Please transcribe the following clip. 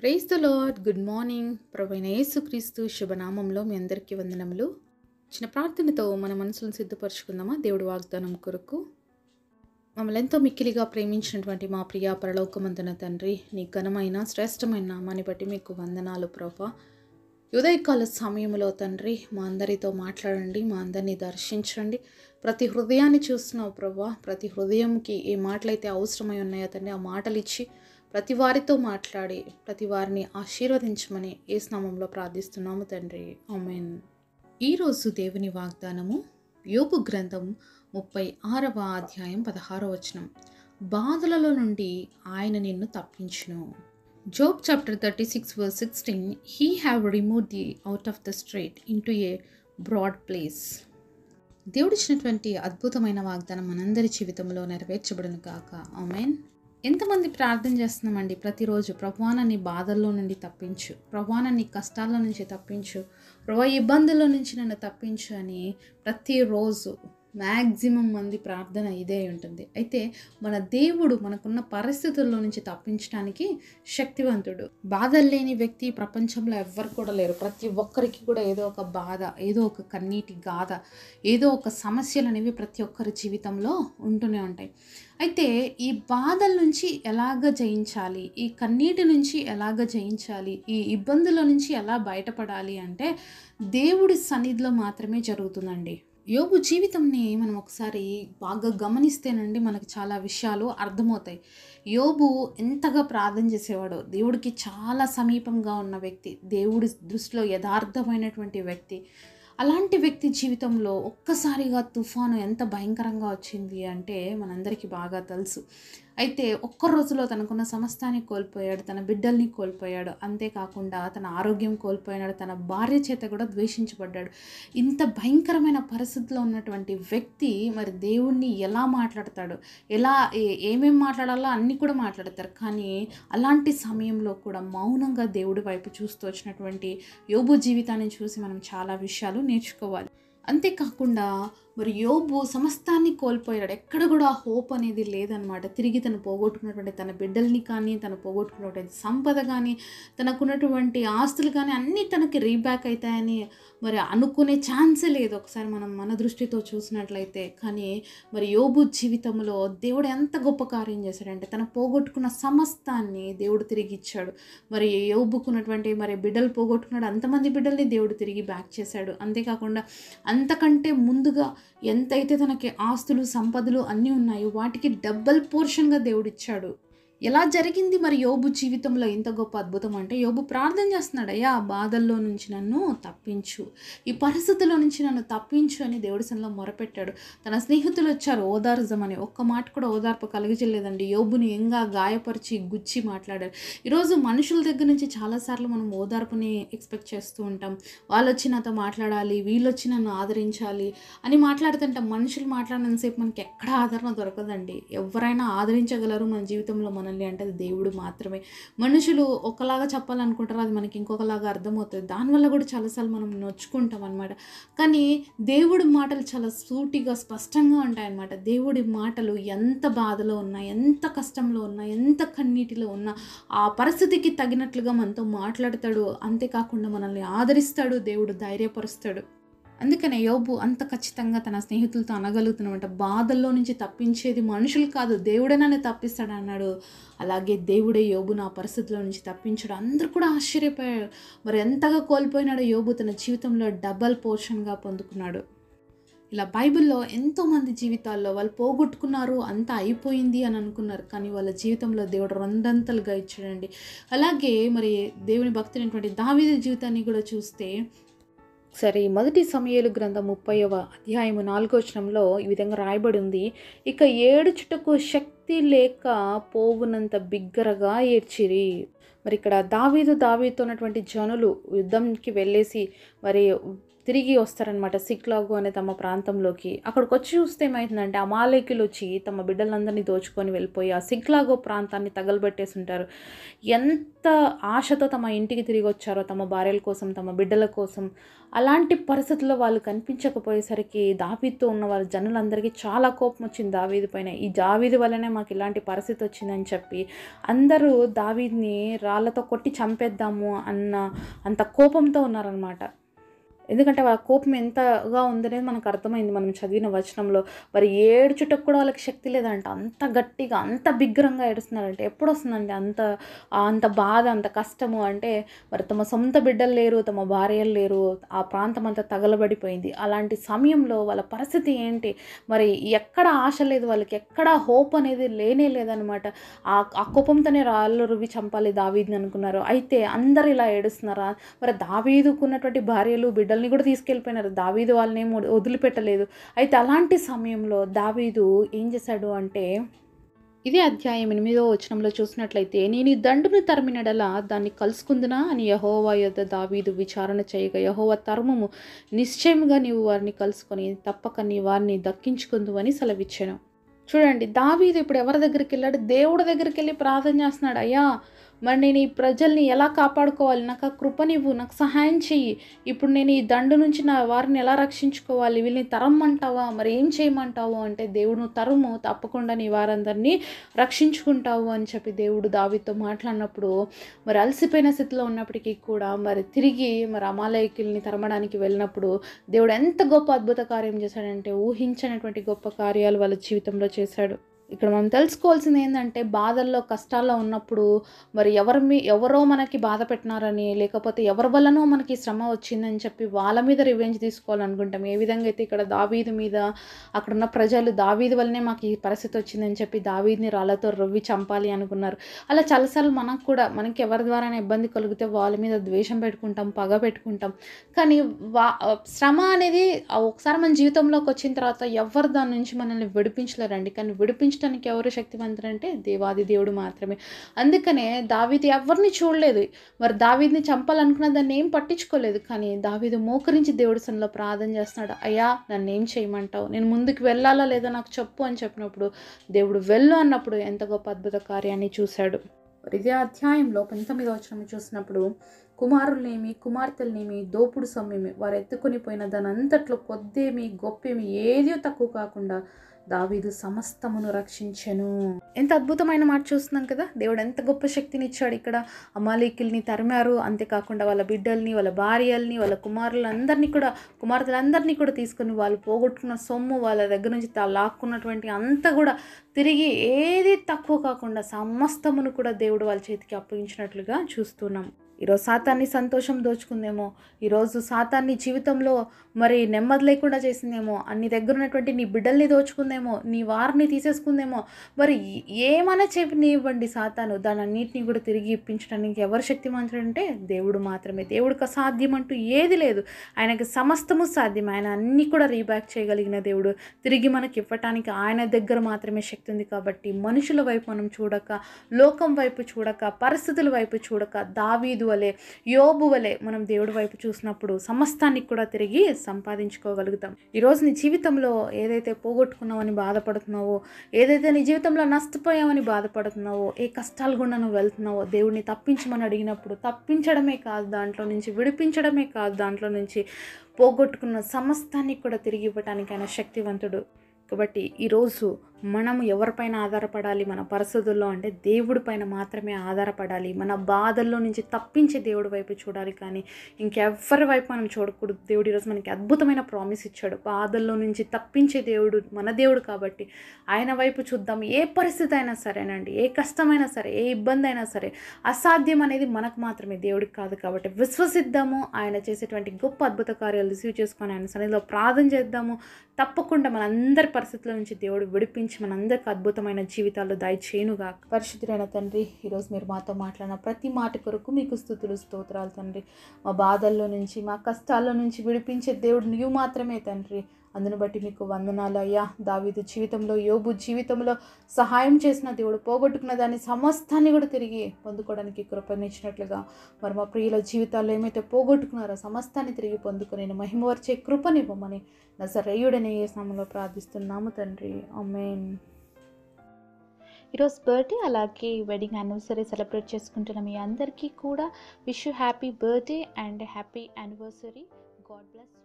Praise the lord. Good morning. ప్రభువైన యేసుక్రీస్తు శుభనామంలో మీ అందరికీ వందనములు. చిన్న ప్రార్థనతో మన మనసులను సిద్ధపరచుకుందామా దేవుడి వాగ్దానం కొరకు. మమ్మల్ని ఎంతో మిక్కిలిగా ప్రేమించినటువంటి మా ప్రియ పరలోకమందున తండ్రి, నీ ఘనమైన శ్రేష్టమైన నామాన్ని బట్టి మీకు వందనాలు ప్రభా. ఉదయకాల సమయంలో తండ్రి మా అందరితో మాట్లాడండి, మా అందరినీ దర్శించండి. ప్రతి హృదయాన్ని చూస్తున్నావు ప్రభా. ప్రతి హృదయంకి ఏ మాటలైతే అవసరమై ఉన్నాయో తండ్రి ఆ మాటలు ఇచ్చి ప్రతి వారితో మాట్లాడి ప్రతి వారిని ఆశీర్వదించమని యేసు నామములో ప్రార్థిస్తున్నాము తండ్రి. ఆమేన్. ఈరోజు దేవుని వాగ్దానము యోబు గ్రంథం 36వ అధ్యాయం 16వ వచనం. బాధలలో నుండి ఆయన నిన్ను తప్పించును. Job chapter 36 verse 16. He have removed thee out of the strait into a broad place. దేవుడిచ్చినటువంటి అద్భుతమైన వాగ్దానం మనందరి జీవితంలో నెరవేర్చబడును కాక. ఆమేన్. ఎంతమంది ప్రార్థన చేస్తున్నామండి ప్రతిరోజు, ప్రభువా నన్ను బాధల్లో నుండి తప్పించు, ప్రభువా నన్ను కష్టాల నుంచి తప్పించు, ప్రభువా ఇబ్బందుల నుంచి నన్ను తప్పించు అని ప్రతిరోజు మ్యాక్సిమం మంది ప్రార్థన ఇదే ఉంటుంది. అయితే మన దేవుడు మనకున్న పరిస్థితుల్లో నుంచి తప్పించడానికి శక్తివంతుడు. బాధలు లేని వ్యక్తి ప్రపంచంలో ఎవ్వరు కూడా లేరు. ప్రతి ఒక్కరికి కూడా ఏదో ఒక బాధ, ఏదో ఒక కన్నీటి గాథ, ఏదో ఒక సమస్యలు అనేవి ప్రతి ఒక్కరి జీవితంలో ఉంటూనే ఉంటాయి. అయితే ఈ బాధల నుంచి ఎలాగ జయించాలి, ఈ కన్నీటి నుంచి ఎలాగ జయించాలి, ఈ ఇబ్బందుల నుంచి ఎలా బయటపడాలి అంటే దేవుడి సన్నిధిలో మాత్రమే జరుగుతుందండి. యోబు జీవితంని మనం ఒకసారి బాగా గమనిస్తేనండి మనకు చాలా విషయాలు అర్థమవుతాయి. యోబు ఎంతగా ప్రార్థన చేసేవాడో, దేవుడికి చాలా సమీపంగా ఉన్న వ్యక్తి, దేవుడి దృష్టిలో యథార్థమైనటువంటి వ్యక్తి. అలాంటి వ్యక్తి జీవితంలో ఒక్కసారిగా తుఫాను ఎంత భయంకరంగా వచ్చింది అంటే మనందరికీ బాగా తెలుసు. అయితే ఒక్క రోజులో తనకున్న సమస్తాన్ని కోల్పోయాడు, తన బిడ్డల్ని కోల్పోయాడు, అంతేకాకుండా తన ఆరోగ్యం కోల్పోయాడు, తన భార్య చేత కూడా ద్వేషించబడ్డాడు. ఇంత భయంకరమైన పరిస్థితిలో ఉన్నటువంటి వ్యక్తి మరి దేవుణ్ణి ఎలా మాట్లాడతాడు, ఎలా ఏమేం మాట్లాడాలో అన్నీ కూడా మాట్లాడతారు. కానీ అలాంటి సమయంలో కూడా మౌనంగా దేవుడి వైపు చూస్తూ వచ్చినటువంటి యోబు జీవితాన్ని చూసి మనం చాలా విషయాలు నేర్చుకోవాలి. అంతేకాకుండా మరి యోబు సమస్తాన్ని కోల్పోయాడు, ఎక్కడ కూడా హోప్ అనేది లేదనమాట. తిరిగి తను పోగొట్టుకున్నటువంటి తన బిడ్డల్ని కానీ, తను పోగొట్టుకున్నటువంటి సంపద కానీ, తనకున్నటువంటి ఆస్తులు కానీ అన్నీ తనకి రీబ్యాక్ అవుతాయని మరి అనుకునే ఛాన్సే లేదు ఒకసారి మనం మన దృష్టితో చూసినట్లయితే. కానీ మరి యోబు జీవితంలో దేవుడు ఎంత గొప్ప కార్యం చేశాడంటే తను పోగొట్టుకున్న సమస్తాన్ని దేవుడు తిరిగి ఇచ్చాడు. మరి యోబుకున్నటువంటి మరి బిడ్డలు పోగొట్టుకున్నాడు, అంతమంది బిడ్డల్ని దేవుడు తిరిగి బ్యాక్ చేశాడు. అంతేకాకుండా అంతకంటే ముందుగా ఎంతైతే తనకి ఆస్తులు సంపదలు అన్నీ ఉన్నాయో వాటికి డబుల్ పోర్షన్గా దేవుడు ఇచ్చాడు. ఎలా జరిగింది మరి యోబు జీవితంలో ఇంత గొప్ప అద్భుతం అంటే, యోబు ప్రార్థన చేస్తున్నాడు, అయ్యా బాధల్లో నుంచి నన్ను తప్పించు, ఈ పరిస్థితుల్లో నుంచి నన్ను తప్పించు అని దేవుడి సన్నిధిలో మొరపెట్టాడు. తన స్నేహితులు వచ్చారు ఓదార్జమని, ఒక్క మాట కూడా ఓదార్పు కలిగించలేదండి. యోబుని ఎంగా గాయపరిచి గుచ్చి మాట్లాడారు. ఈరోజు మనుషుల దగ్గర నుంచి చాలాసార్లు మనం ఓదార్పుని ఎక్స్పెక్ట్ చేస్తూ ఉంటాం. వాళ్ళు వచ్చి నాతో మాట్లాడాలి, వీళ్ళు వచ్చి నన్ను ఆదరించాలి అని మాట్లాడుతుంటాం. మనుషులు మాట్లాడినంతసేపు మనకి ఎక్కడ ఆదరణ దొరకదండి. ఎవరైనా ఆదరించగలరు మన జీవితంలో మనల్ని అంటే అది దేవుడు మాత్రమే. మనుషులు ఒకలాగా చెప్పాలనుకుంటారు, అది మనకి ఇంకొకలాగా అర్థమవుతుంది. దానివల్ల కూడా చాలాసార్లు మనం నొచ్చుకుంటాం అనమాట. కానీ దేవుడి మాటలు చాలా సూటిగా స్పష్టంగా ఉంటాయన్నమాట. దేవుడి మాటలు ఎంత బాధలో ఉన్నా, ఎంత కష్టంలో ఉన్నా, ఎంత కన్నీటిలో ఉన్నా ఆ పరిస్థితికి తగినట్లుగా మనతో మాట్లాడతాడు. అంతేకాకుండా మనల్ని ఆదరిస్తాడు, దేవుడు ధైర్యపరుస్తాడు. అందుకనే యోబు అంత ఖచ్చితంగా తన స్నేహితులతో అనగలుగుతున్నమాట, బాధల్లో నుంచి తప్పించేది మనుషులు కాదు, దేవుడే నన్ను తప్పిస్తాడు అన్నాడు. అలాగే దేవుడే యోబును ఆ పరిస్థితుల్లో నుంచి తప్పించాడు. అందరూ కూడా ఆశ్చర్యపోయారు. మరి ఎంతగా కోల్పోయినాడో యోబు తన జీవితంలో డబల్ పోర్షన్గా పొందుకున్నాడు. ఇలా బైబిల్లో ఎంతోమంది జీవితాల్లో వాళ్ళు పోగొట్టుకున్నారు, అంతా అయిపోయింది అని అనుకున్నారు, కానీ వాళ్ళ జీవితంలో దేవుడు రెండంతలుగా ఇచ్చాడండి. అలాగే మరి దేవుని భక్తుడైనటువంటి దావీదు జీవితాన్ని కూడా చూస్తే సరే, మొదటి సమూయేలు గ్రంథం 30వ అధ్యాయము 4వ వచనంలో ఈ విధంగా రాయబడి ఉంది, ఇక ఏడుచుటకు శక్తి లేక పోవునంత బిగ్గరగా ఏడ్చిరి. మరి ఇక్కడ దావీదుతో ఉన్నటువంటి జనులు యుద్ధంకి వెళ్ళేసి మరి తిరిగి వస్తారనమాట సిక్లాగు అనే తమ ప్రాంతంలోకి. అక్కడికొచ్చి చూస్తే ఏమైతుందంటే అమాలేకీయులు వచ్చి తమ బిడ్డలందరినీ దోచుకొని వెళ్ళిపోయి ఆ సిక్లాగు ప్రాంతాన్ని తగలబెట్టేసుంటారు. ఎంత ఆశతో తమ ఇంటికి తిరిగొచ్చారో తమ భార్యల కోసం, తమ బిడ్డల కోసం. అలాంటి పరిస్థితుల్లో వాళ్ళు కనిపించకపోయేసరికి దావీదుతో ఉన్న వాళ్ళ జనులందరికీ చాలా కోపం వచ్చింది దావీదు పైన. ఈ దావీదు వల్లనే మాకు ఇలాంటి పరిస్థితి వచ్చిందని చెప్పి అందరూ దావీదుని రాళ్ళతో కొట్టి చంపేద్దాము అంత కోపంతో ఉన్నారనమాట. ఎందుకంటే వాళ్ళ కోపం ఎంతగా ఉందనేది మనకు అర్థమైంది మనం చదివిన వచనంలో. మరి ఏడ్చుటకు కూడా వాళ్ళకి శక్తి లేదంట. అంత గట్టిగా అంత బిగ్గరంగా ఏడుస్తున్నారంటే ఎప్పుడు వస్తుందండి అంత బాధ, అంత కష్టము? అంటే మరి తమ సొంత బిడ్డలు లేరు, తమ భార్యలు లేరు, ఆ ప్రాంతం అంతా తగలబడిపోయింది. అలాంటి సమయంలో వాళ్ళ పరిస్థితి ఏంటి? మరి ఎక్కడ ఆశ లేదు వాళ్ళకి, ఎక్కడ హోప్ అనేది లేనే లేదనమాట. ఆ కోపంతోనే రాళ్ళు రువి చంపాలి దావీదుని అనుకున్నారు. అయితే అందరు ఇలా ఏడుస్తున్నారా? మరి దావీదుకున్నటువంటి భార్యలు బిడ్డలు కూడా తీసుకెళ్ళిపోయినారు. దావీదు వాళ్ళని ఏం వదిలిపెట్టలేదు. అయితే అలాంటి సమయంలో దావీదు ఏం చేశాడు అంటే, ఇదే అధ్యాయం 8వ వచనంలో చూసినట్లయితే, నేను ఈ దండును తరిమినడలా దాన్ని కలుసుకుందునా అని యెహోవా యొద్ద దావీదు విచారణ చేయగా, యెహోవా తరుముము, నిశ్చయముగా నీవు వారిని కలుసుకొని తప్పక నీ వారిని దక్కించుకుందువు అని సెలవిచ్చాను. చూడండి, దావీదు ఇప్పుడు ఎవరి దగ్గరికి వెళ్ళాడు? దేవుడి దగ్గరికి వెళ్ళి ప్రార్థన చేస్తున్నాడు. అయ్యా, మరి నేను ఈ ప్రజల్ని ఎలా కాపాడుకోవాలి? నాకు ఆ కృపనివ్వు, నాకు సహాయం చెయ్యి. ఇప్పుడు నేను ఈ దండు నుంచి నా వారిని ఎలా రక్షించుకోవాలి? వీళ్ళని తరమ్మంటావా? మరి ఏం చేయమంటావు అంటే, దేవుడు తరుము, తప్పకుండా నీ వారందరినీ రక్షించుకుంటావు అని చెప్పి దేవుడు దావీదుతో మాట్లాడినప్పుడు, మరి అలసిపోయిన స్థితిలో ఉన్నప్పటికీ కూడా మరి తిరిగి మరి అమాలేకీయుల్ని తరమడానికి వెళ్ళినప్పుడు దేవుడు ఎంత గొప్ప అద్భుత కార్యం చేశాడంటే, ఊహించినటువంటి గొప్ప కార్యాలు వాళ్ళ జీవితంలో చేశాడు. ఇక్కడ మనం తెలుసుకోవాల్సింది ఏంటంటే, బాధల్లో కష్టాల్లో ఉన్నప్పుడు మరి ఎవరో మనకి బాధ పెట్టినారని, లేకపోతే ఎవరి వల్లనో మనకి శ్రమ వచ్చిందని చెప్పి వాళ్ళ మీద రివెంజ్ తీసుకోవాలనుకుంటాం. ఏ విధంగా అయితే ఇక్కడ దావీదు మీద అక్కడున్న ప్రజలు దావీదు వల్లనే మాకు ఈ పరిస్థితి వచ్చిందని చెప్పి దావీదుని రాళ్ళతో రువ్వి చంపాలి అనుకున్నారు. అలా చాలాసార్లు మనకి ఎవరి ద్వారా ఇబ్బంది కలిగితే వాళ్ళ మీద ద్వేషం పెట్టుకుంటాం, పగ పెట్టుకుంటాం. కానీ శ్రమ అనేది ఒకసారి మన జీవితంలోకి వచ్చిన తర్వాత ఎవరు దాని నుంచి మనల్ని విడిపించలేరండి. కానీ విడిపించడానికి ఎవరు శక్తివంతుడంటే దేవాది దేవుడు మాత్రమే. అందుకనే దావీదు ఎవరిని చూడలేదు. మరి దావీదుని చంపాలనుకున్న దాన్ని ఏం పట్టించుకోలేదు. కానీ దావీదు మోకరించి దేవుడి సన్నిధిలో ప్రార్థన చేస్తున్నాడు. అయ్యా, నన్ను ఏం చేయమంటావు? నేను ముందుకు వెళ్ళాలా లేదా నాకు చెప్పు అని చెప్పినప్పుడు దేవుడు వెళ్ళు అన్నప్పుడు ఎంత గొప్ప అద్భుత కార్యాన్ని చూశాడు. ఇదే అధ్యాయంలో 19వ వచనం చూసినప్పుడు, కుమారులనేమి కుమార్తెలనేమి దోపుడు సొమ్మేమి వారు ఎత్తుకొని పోయిన దాని అంతట్లో కొద్దేమి గొప్పేమి ఏదో తక్కువ కాకుండా దావీదు సమస్తమును రక్షించెను. ఎంత అద్భుతమైన మాట చూస్తున్నాం కదా. దేవుడు ఎంత గొప్ప శక్తిని ఇచ్చాడు. ఇక్కడ అమాలేకీయుల్ని తరిమారు. అంతేకాకుండా వాళ్ళ బిడ్డల్ని, వాళ్ళ భార్యల్ని, వాళ్ళ కుమార్తెలందరినీ కూడా తీసుకొని వాళ్ళు పోగొట్టుకున్న సొమ్ము, వాళ్ళ దగ్గర నుంచి లాక్కున్నటువంటి అంతా కూడా తిరిగి ఏది తక్కువ కాకుండా సమస్తమును కూడా దేవుడు వాళ్ళ చేతికి అప్పగించినట్లుగా చూస్తున్నాం. ఈరోజు సాతాన్ని సంతోషం దోచుకుందేమో, ఈరోజు సాతాన్ని జీవితంలో మరి నెమ్మది లేకుండా చేసిందేమో, నీ దగ్గర ఉన్నటువంటి నీ బిడ్డల్ని దోచుకుందేమో, నీ వారిని తీసేసుకుందేమో. మరి ఏమైనా చెప్పనివ్వండి సాతాను, దాని అన్నింటినీ కూడా తిరిగి ఇప్పించడానికి ఎవరు శక్తిమంతుడంటే దేవుడు మాత్రమే. దేవుడికి అసాధ్యం అంటూ ఏది లేదు. ఆయనకి సమస్తము సాధ్యం. ఆయన అన్నీ కూడా రీబ్యాక్ చేయగలిగిన దేవుడు. తిరిగి మనకి ఇవ్వటానికి ఆయన దగ్గర మాత్రమే శక్తి ఉంది. కాబట్టి మనుషుల వైపు మనం చూడక, లోకం వైపు చూడక, పరిస్థితుల వైపు చూడక, దావీదు వలె, యోబు వలె మనం దేవుడి వైపు చూసినప్పుడు సమస్తాన్ని కూడా తిరిగి సంపాదించుకోగలుగుతాం. ఈరోజు నీ జీవితంలో ఏదైతే పోగొట్టుకున్నావని బాధపడుతున్నావో, ఏదైతే నీ జీవితంలో నష్టపోయావని బాధపడుతున్నావో, ఏ కష్టాలు గుండా నువ్వు వెళ్తున్నావో, దేవుడిని తప్పించమని అడిగినప్పుడు తప్పించడమే కాదు, దాంట్లో నుంచి విడిపించడమే కాదు, దాంట్లో నుంచి పోగొట్టుకున్న సమస్తాన్ని కూడా తిరిగి ఇవ్వటానికి ఆయన శక్తివంతుడు. కాబట్టి ఈరోజు మనము ఎవరిపైన ఆధారపడాలి మన పరిస్థితుల్లో అంటే దేవుడి పైన మాత్రమే ఆధారపడాలి. మన బాధల్లో నుంచి తప్పించే దేవుడి వైపు చూడాలి, కానీ ఇంకెవ్వరి వైపు మనం చూడకూడదు. దేవుడు ఈరోజు మనకి అద్భుతమైన ప్రామిస్ ఇచ్చాడు. బాధల్లో నుంచి తప్పించే దేవుడు మన దేవుడు. కాబట్టి ఆయన వైపు చూద్దాం. ఏ పరిస్థితి అయినా సరేనండి, ఏ కష్టమైనా సరే, ఏ ఇబ్బంది అయినా సరే, అసాధ్యం అనేది మనకు మాత్రమే, దేవుడికి కాదు. కాబట్టి విశ్వసిద్దాము. ఆయన చేసేటువంటి గొప్ప అద్భుత కార్యాలు రిసీవ్ చేసుకొని ఆయన సన్నిధిలో ప్రార్థన చేద్దాము. తప్పకుండా మనందరి పరిస్థితుల నుంచి దేవుడు విడిపించి మనందరికి అద్భుతమైన జీవితాలు దయచేయునుగా. పరిశుద్ధుడైన తండ్రి, ఈరోజు మీరు మాతో మాట్లాడిన ప్రతి మాట కొరకు మీకు స్తుతులు, స్తోత్రాలు తండ్రి. మా బాధల్లో నుంచి, మా కష్టాల్లో నుంచి విడిపించే దేవుడు నీవు మాత్రమే తండ్రి. అందును బట్టి మీకు వందనాలు అయ్యా. దావీదు జీవితంలో, యోబు జీవితంలో సహాయం చేసిన దేవుడు, పోగొట్టుకున్న దాన్ని సమస్తాన్ని కూడా తిరిగి పొందుకోవడానికి కృపనిచ్చినట్లుగా మరి మా ప్రియుల జీవితాల్లో ఏమైతే పోగొట్టుకున్నారో సమస్తాన్ని తిరిగి పొందుకొని మహిమవర్చే కృపనివ్వమని నజరేయుడనే యేసు నామములో ప్రార్థిస్తున్నాము తండ్రి. ఆమేన్. ఈరోజు బర్త్డే అలాగే వెడ్డింగ్ యానివర్సరీ సెలబ్రేట్ చేసుకుంటున్న మీ అందరికీ కూడా wish you happy birthday and happy anniversary. God bless.